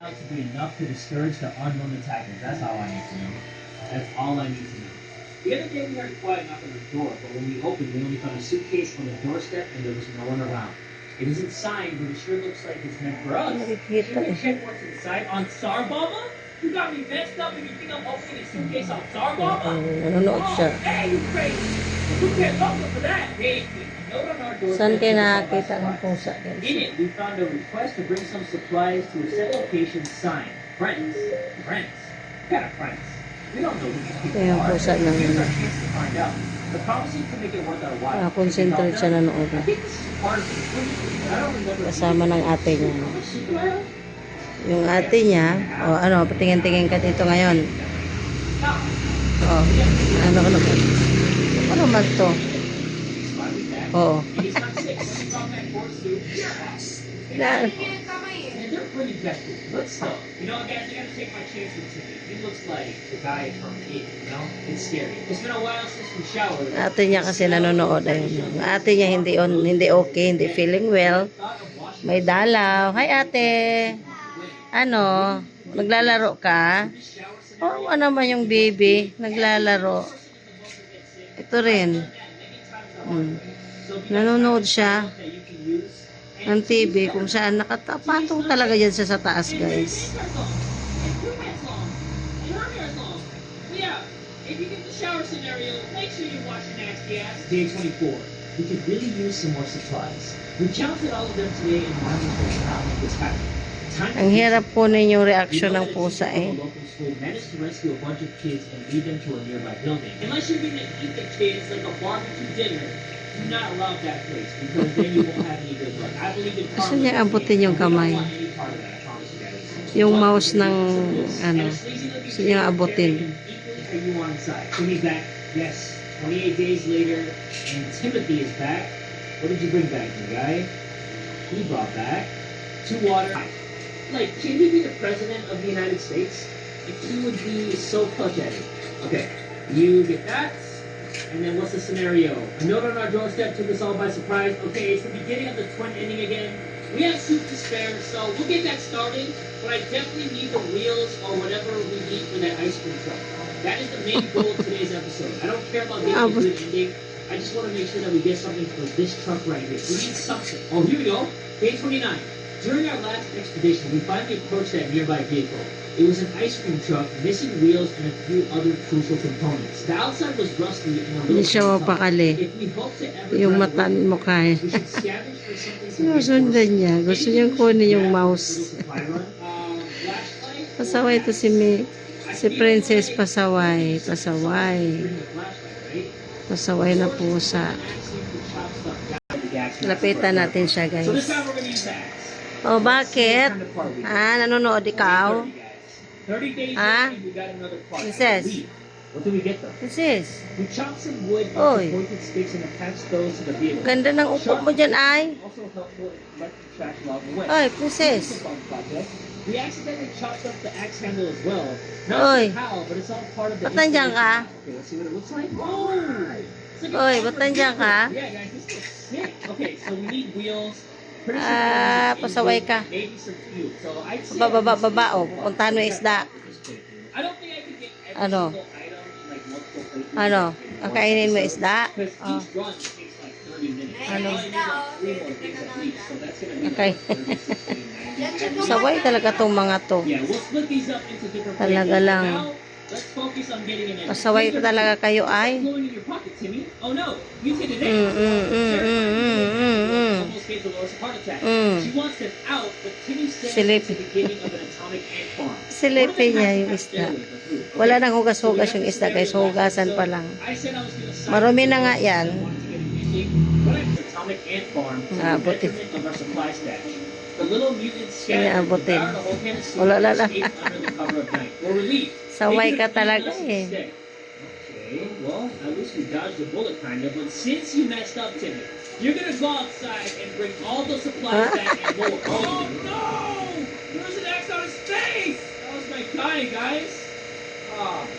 To be enough to discourage the unknown attackers. That's all I need to know. That's all I need to know. The other day we heard a quiet knock on the door, but when we opened, we only found a suitcase on the doorstep and there was no one around. It isn't signed, but it sure looks like it's meant for us. Should we check what's inside on Sarbaba? You got me messed up and you think I'm opening a suitcase on Sarbaba? Nanonood siya. Hey, you crazy! Who can't love for that? Hey, note on our doorstep. Saan kayo nakakita ng pusa? In it, we found a request to bring some supplies to a set location signed. Friends. Friends. Got a friends. We don't know who these people Ito yung are. pusa ng Here's our chance to find out. But promising to make it worth our while. concentrate siya nanood. I think this is part of the equation. I don't remember. Kasama ng ate niya. How much soup do I have? Yung ate niya, o ano, patingin-tingin ka dito ngayon. O, ano ka naman? Ano man to? Oo. He's not sick. When he brought that pork soup, Na, and they're pretty desperate. Let's go. You know, guys, I gotta take my chance with Timmy. He looks like the guy from It, you know? It's scary. It's been a while since we showered. ate niya kasi nanonood. Ayun. Yung ate niya hindi okay, hindi feeling well. May dalaw. Hi ate! Ano? Naglalaro ka? Oh, ano naman yung baby? Naglalaro. Ito rin. Nanonood siya ng TV kung saan nakatapatong talaga yan siya sa taas, guys. Day 24. We could really use some more supplies. We counted all of them today and one was going to not make this happen. Ang hirap po yung reaction ng pusa eh. Local school managed to rescue a bunch of kids and lead them to a nearby building. Unless you're going to eat the kids like a barbecue dinner, do not allow that place because then you won't have any good luck. I believe in Gusto niya abutin yung kamay. Yung mouse ng ano, gusto niya abutin. Timmy's back. Yes. 28 days later, and Timothy is back. What did you bring back, new guy? He brought back 2 water. Like, can he be the president of the United States? Like, he would be so clutch at it. Okay, you get that. And then what's the scenario? A note on our doorstep took us all by surprise. Okay, it's the beginning of the twin inning again. We have soup to spare, so we'll get that started. But I definitely need the wheels or whatever we need for that ice cream truck. That is the main goal of today's episode. I don't care about getting a good ending. I just want to make sure that we get something for this truck right here. We need something. Oh, here we go. Day 29. During our last expedition, we finally approached that nearby vehicle. It was an ice cream truck, missing wheels and a few other crucial components. The outside was rusty and a little Hindi siya mapakali. If we hope to ever Yung drive mata away, mo kaya. we should scavenge for something to Sinusundan niya. Gusto niyang kunin yung mouse. flashlight. Pasaway to si Princess Pasaway. Pasaway. Pasaway na pusa. Lapitan natin siya, So this guys. time we're gonna use that. Oh, bakit? Nanonood ikaw? 30 days Ah? in, we got another part. Princess. What do we get though? This is. We chopped some wood Oy. into pointed sticks and attached those to the vehicle. Ganda ng upo mo dyan, ay. Also helpful in collecting trash along the way. Oy, This is Princess. a fun project. We accidentally chopped up the axe handle as well. Not Oy. sure how, but it's all part of the Ba't nandiyan ka? Okay, let's see what it looks like. Oh! It's like a Oy, proper ba't nandiyan ka? vehicle. Yeah, guys, this looks sick. Okay, so we need wheels. Pretty sure Ah, there's pasaway engine, ka. maybe some fuel. So I'd say Baba, oh. Puntahan mo yung isda. I don't think I could get every Ano? single item in like multiple places. Ano? Kakainin mo isda? Because Oh. each run takes like 30 minutes. Ano? I only need like 3 more days at least, so that's gonna be Okay. like 30, 60, 90. Saway talaga tong mga to. Yeah, we'll split these up into different Talaga places. lang. Now, let's focus on getting an engine. Pasaway talaga kayo, ay. Blowing in your pocket, Timmy. Oh no, you did it. Almost gave Dolores a heart attack. She wants it out, but Timmy said it's the beginning of an atomic ant farm. Silipin niya yung isda. Wala nang hugas-hugas yung isda, guys. Hugasan pa lang. I said I was gonna sign Marumi na nga yan. Atomic ant farm to Ah, the buti. detriment of our supply stash. The little mutants Kaya scattered abutin. devoured a whole can of soup Wala, and lala. escaped under the cover of night. We're relieved. Saway They ka could have talaga eaten us eh. instead. Okay, well, at least we dodged a bullet kind of, but since you messed up, Timmy, you're gonna go outside and bring all the supplies back and more. Oh no! There's an X on his face! That was my guy, guys.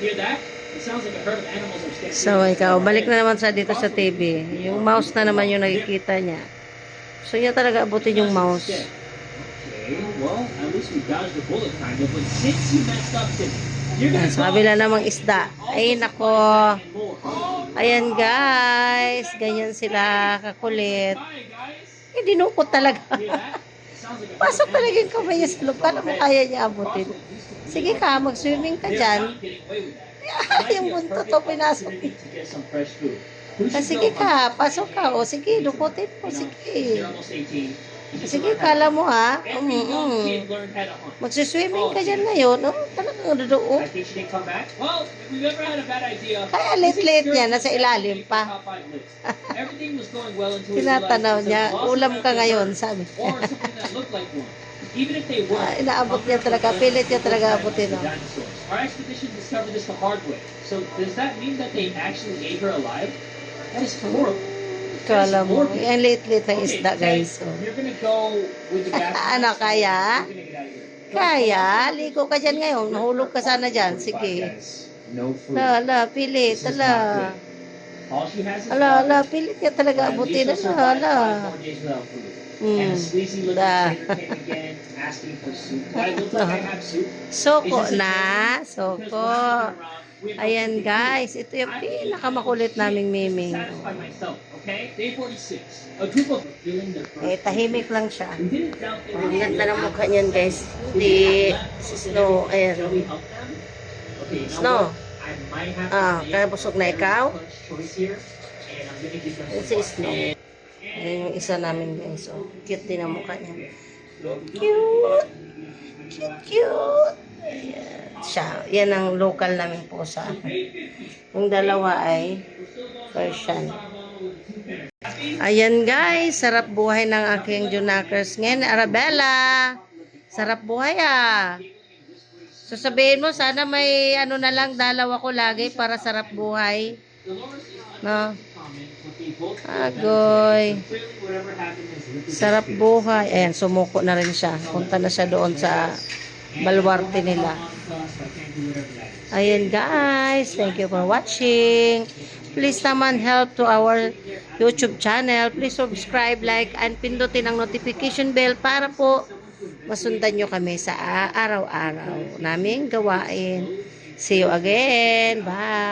Hear that? It sounds like a herd of animals are standing. So, ikaw, balik na naman sa dito sa TV. Yung mouse na naman yung nakikita niya. Gusto niya talaga abutin yung mouse. Okay, well, at least sweet dodged the bullet kind of, but since you messed up, Tim, you're gonna Sa kabila namang isda. Ay, nako. Ayan, guys. Ganyan sila kakulit. Bye, guys. Eh, dinukot talaga. Hear that? Sounds like a Pasok talaga yung kamay niya sa loob. Paano mo kaya niya abutin? Sige ka, mag-swimming ka They're dyan. not getting away with that. Yung buntot to, pinasok. Opportunity to get some fresh food. Who Ah, should sige know ka, pasok ka. O sige, dukutin mo. they're Sige. almost 18. You just Sige, learn how to- kala mo ha. Every young kid learned how to hunt. Magsiswimming ka dyan ngayon. Oh, talagang duduo. I think she didn't come back. Well, if we've ever had a bad idea. Kaya late-late niya, nasa ilalim pa. Top 5 list. Everything was going well until we Tinatanaw realized niya, it was a lost ulam ka after ngayon, dark, sabi. or something that looked like one. Even if they were, Inaabot niya talaga, pilit niya talaga abutin. Oh. dinosaurs. Our expedition discovered this the hard way. So does that mean that they actually ate her alive? That is horrible. Kala mo, yan late-late ang isda, Okay, guys. Oh. you're gonna go with the gas. Ano, kaya? You're gonna get out of here. Kaya, ligo ka dyan ngayon. Mahulog ka sana dyan. Sige. No food. Ala, pilit. This is Ala. not good. All she has is Ala, pilit niya talaga And abutin. Lisa survived Ala. 5 more days without food. Hmm. And the sleazy looking Da. stranger came again, asking for soup. Do I look like I have soup? Soko na. Soko. Ayan, guys. Ito yung pinakamakulit naming miming. Satisfy myself, okay? Day 46. A group of feeling the Eh, tahimik lang siya. We didn't doubt they Ang were ganda ng mukha niyan, guys. Hindi, si Snow, Shall we ayan. help them? Okay, you know Snow. what? I might have Ah, to kaya busog na ikaw? choice here, and I'm gonna give them Ayan si Snow. Ayan yung isa namin, guys. So, cute din ang mukha niya. Cute! Cute! Ayan. Siya. Yan ang local namin pusa. Yung dalawa ay Persian. Ayan, guys. Sarap buhay ng aking Junakers ngayon. Arabella! Sarap buhay ah. So sabihin mo, sana may ano na lang, dalaw ako lagi para sarap buhay. No? Agoy. Sarap buhay. Ayan, sumuko na rin siya. Punta na siya doon sa balwarte nila. Ayan, guys. Thank you for watching. Please naman help to our YouTube channel. Please subscribe, like, and pindutin ang notification bell para po masundan nyo kami sa araw-araw naming gawain. See you again. Bye.